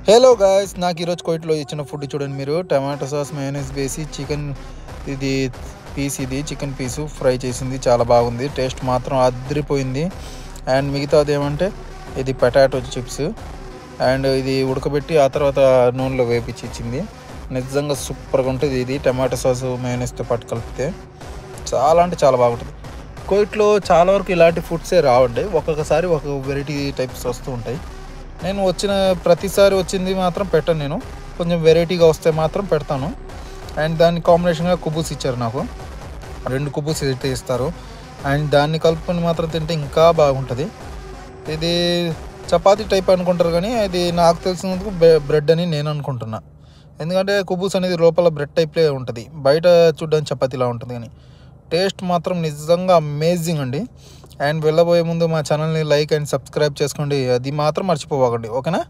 Hello guys, నాకు ఈరోజు కోయిట్లో ఇచ్చిన ఫుడ్ చూడండి మీరు. టమాటో సాస్ మయోనైస్ వేసి చికెన్ ఇది చికెన్ పీసు ఫ్రై చేసింది. చాలా బాగుంది, టేస్ట్ మాత్రం అదిరిపోయింది. అండ్ మిగతాది ఏమంటే ఇది పొటాటో చిప్స్ అండ్ ఇది ఉడకబెట్టి ఆ తర్వాత నూనెలో వేపించి ఇచ్చింది. నిజంగా సూపర్గా ఉంటుంది. ఇది టమాటో సాస్ మయోనైస్తో పాటు కలిపితే చాలా అంటే చాలా బాగుంటుంది. కోయిట్లో చాలా వరకు ఇలాంటి ఫుడ్సే రావండి, ఒక్కొక్కసారి ఒక వెరైటీ టైప్స్ వస్తూ ఉంటాయి. నేను వచ్చిన ప్రతిసారి వచ్చింది మాత్రం పెట్టను, నేను కొంచెం వెరైటీగా వస్తే మాత్రం పెడతాను. అండ్ దాన్ని కాంబినేషన్గా కుబూస్ ఇచ్చారు, నాకు 2 కుబూస్ అయితే ఇస్తారు. అండ్ దాన్ని కలుపుకొని మాత్రం తింటే ఇంకా బాగుంటుంది. ఇది చపాతీ టైప్ అనుకుంటారు, కానీ అది నాకు తెలిసినందుకు బ్రెడ్ అని నేను అనుకుంటున్నా. ఎందుకంటే కుబూస్ అనేది లోపల బ్రెడ్ టైప్లే ఉంటుంది, బయట చూడడానికి చపాతీలా ఉంటుంది. కానీ టేస్ట్ మాత్రం నిజంగా అమేజింగ్ అండి. అండ్ వెళ్ళబోయే ముందు మా ఛానల్ని లైక్ అండ్ సబ్స్క్రైబ్ చేసుకోండి, అది మాత్రం మర్చిపోకండి, ఓకేనా.